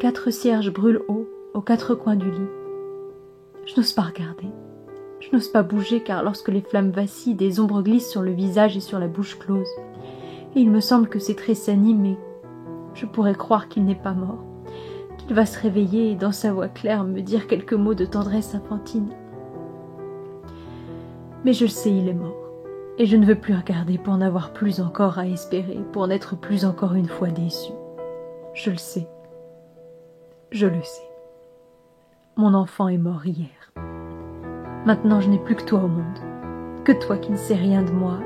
4 cierges brûlent haut, aux 4 coins du lit. Je n'ose pas regarder. Je n'ose pas bouger, car lorsque les flammes vacillent, des ombres glissent sur le visage et sur la bouche close. Et il me semble que ses traits s'animent, et je pourrais croire qu'il n'est pas mort, qu'il va se réveiller et dans sa voix claire me dire quelques mots de tendresse infantine. Mais je le sais, il est mort, et je ne veux plus regarder pour n'avoir plus encore à espérer, pour n'être plus encore une fois déçu. Je le sais. Je le sais. Mon enfant est mort hier. Maintenant, je n'ai plus que toi au monde, que toi qui ne sais rien de moi.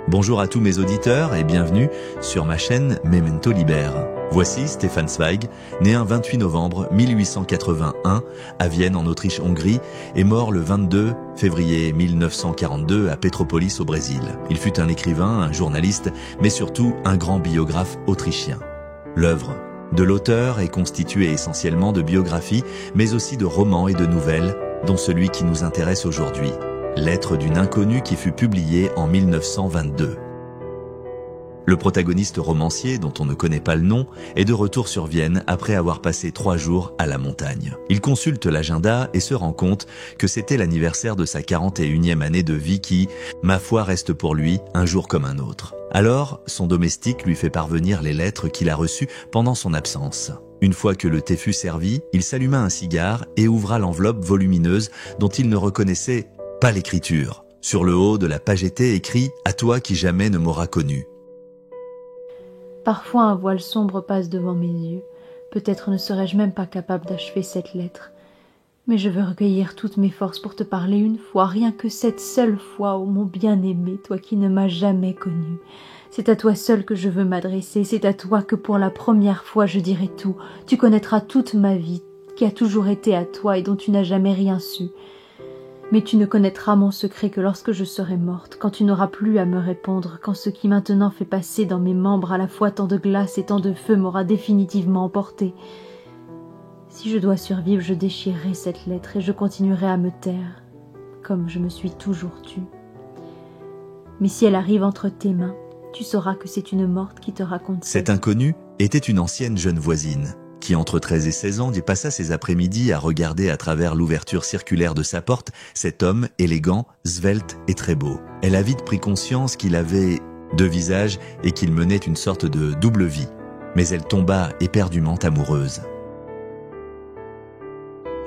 Bonjour à tous mes auditeurs et bienvenue sur ma chaîne Memento Liber. Voici Stefan Zweig, né un 28 novembre 1881 à Vienne en Autriche-Hongrie et mort le 22 février 1942 à Petropolis au Brésil. Il fut un écrivain, un journaliste, mais surtout un grand biographe autrichien. L'œuvre de l'auteur est constituée essentiellement de biographies, mais aussi de romans et de nouvelles, dont celui qui nous intéresse aujourd'hui. Lettre d'une inconnue qui fut publiée en 1922. Le protagoniste romancier, dont on ne connaît pas le nom, est de retour sur Vienne après avoir passé 3 jours à la montagne. Il consulte l'agenda et se rend compte que c'était l'anniversaire de sa 41e année de vie qui, ma foi, reste pour lui un jour comme un autre. Alors, son domestique lui fait parvenir les lettres qu'il a reçues pendant son absence. Une fois que le thé fut servi, il s'alluma un cigare et ouvra l'enveloppe volumineuse dont il ne reconnaissait pas l'écriture. Sur le haut de la page était écrit « À toi qui jamais ne m'aura connu ». Parfois un voile sombre passe devant mes yeux. Peut-être ne serais-je même pas capable d'achever cette lettre. Mais je veux recueillir toutes mes forces pour te parler une fois, rien que cette seule fois, ô mon bien-aimé, toi qui ne m'as jamais connu. C'est à toi seul que je veux m'adresser, c'est à toi que pour la première fois je dirai tout. Tu connaîtras toute ma vie, qui a toujours été à toi et dont tu n'as jamais rien su. Mais tu ne connaîtras mon secret que lorsque je serai morte, quand tu n'auras plus à me répondre, quand ce qui maintenant fait passer dans mes membres à la fois tant de glace et tant de feu m'aura définitivement emporté. Si je dois survivre, je déchirerai cette lettre et je continuerai à me taire, comme je me suis toujours tue. Mais si elle arrive entre tes mains, tu sauras que c'est une morte qui te raconte. Cette inconnue était une ancienne jeune voisine, qui entre 13 et 16 ans passa ses après-midi à regarder à travers l'ouverture circulaire de sa porte cet homme élégant, svelte et très beau. Elle a vite pris conscience qu'il avait 2 visages et qu'il menait une sorte de double vie. Mais elle tomba éperdument amoureuse.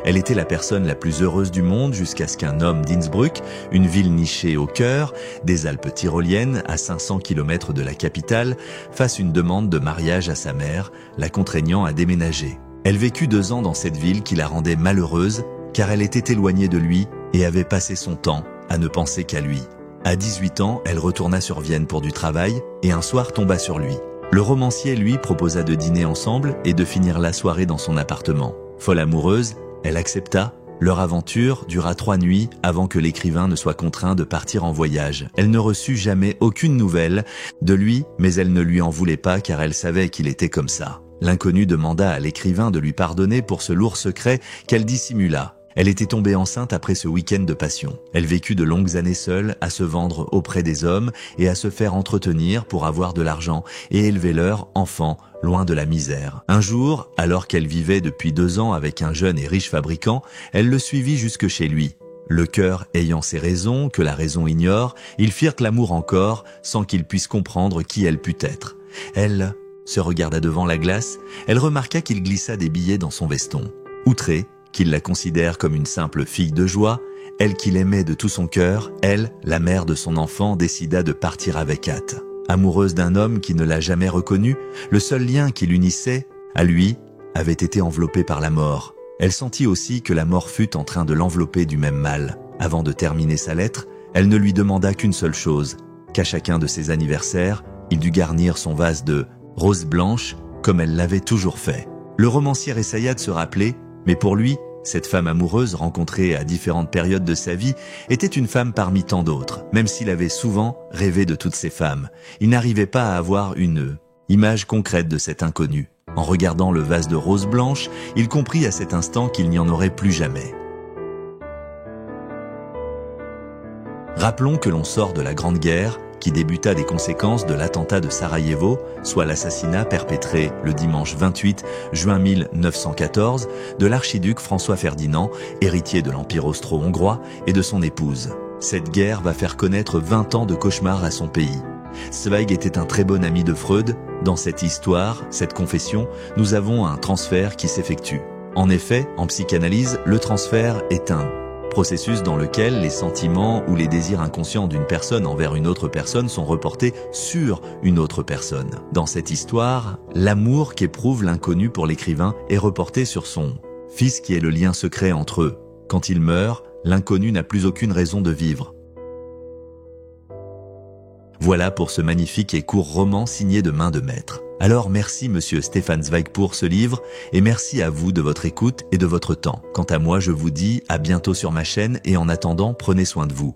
Elle était la personne la plus heureuse du monde jusqu'à ce qu'un homme d'Innsbruck, une ville nichée au cœur des Alpes tyroliennes, à 500 km de la capitale, fasse une demande de mariage à sa mère, la contraignant à déménager. Elle vécut 2 ans dans cette ville qui la rendait malheureuse, car elle était éloignée de lui et avait passé son temps à ne penser qu'à lui. À 18 ans, elle retourna sur Vienne pour du travail et un soir tomba sur lui. Le romancier lui proposa de dîner ensemble et de finir la soirée dans son appartement. Folle amoureuse, elle accepta. Leur aventure dura 3 nuits avant que l'écrivain ne soit contraint de partir en voyage. Elle ne reçut jamais aucune nouvelle de lui, mais elle ne lui en voulait pas car elle savait qu'il était comme ça. L'inconnu demanda à l'écrivain de lui pardonner pour ce lourd secret qu'elle dissimula. Elle était tombée enceinte après ce week-end de passion. Elle vécut de longues années seule, à se vendre auprès des hommes et à se faire entretenir pour avoir de l'argent et élever leur enfant loin de la misère. Un jour, alors qu'elle vivait depuis 2 ans avec un jeune et riche fabricant, elle le suivit jusque chez lui. Le cœur ayant ses raisons, que la raison ignore, ils firent l'amour encore, sans qu'il puisse comprendre qui elle put être. Elle se regarda devant la glace, elle remarqua qu'il glissa des billets dans son veston. Outrée, qu'il la considère comme une simple fille de joie, elle qui l'aimait de tout son cœur, elle, la mère de son enfant, décida de partir avec hâte. Amoureuse d'un homme qui ne l'a jamais reconnue, le seul lien qui l'unissait, à lui, avait été enveloppé par la mort. Elle sentit aussi que la mort fut en train de l'envelopper du même mal. Avant de terminer sa lettre, elle ne lui demanda qu'une seule chose, qu'à chacun de ses anniversaires, il dut garnir son vase de roses blanches comme elle l'avait toujours fait. Le romancier essaya de se rappeler, mais pour lui, cette femme amoureuse rencontrée à différentes périodes de sa vie était une femme parmi tant d'autres, même s'il avait souvent rêvé de toutes ces femmes. Il n'arrivait pas à avoir une image concrète de cette inconnue. En regardant le vase de roses blanches, il comprit à cet instant qu'il n'y en aurait plus jamais. Rappelons que l'on sort de la Grande Guerre, qui débuta des conséquences de l'attentat de Sarajevo, soit l'assassinat perpétré le dimanche 28 juin 1914 de l'archiduc François Ferdinand, héritier de l'Empire austro-hongrois, et de son épouse. Cette guerre va faire connaître 20 ans de cauchemar à son pays. Zweig était un très bon ami de Freud. Dans cette histoire, cette confession, nous avons un transfert qui s'effectue. En effet, en psychanalyse, le transfert est un processus dans lequel les sentiments ou les désirs inconscients d'une personne envers une autre personne sont reportés sur une autre personne. Dans cette histoire, l'amour qu'éprouve l'inconnu pour l'écrivain est reporté sur son fils qui est le lien secret entre eux. Quand il meurt, l'inconnu n'a plus aucune raison de vivre. Voilà pour ce magnifique et court roman signé de main de maître. Alors merci monsieur Stefan Zweig pour ce livre et merci à vous de votre écoute et de votre temps. Quant à moi, je vous dis à bientôt sur ma chaîne et en attendant, prenez soin de vous.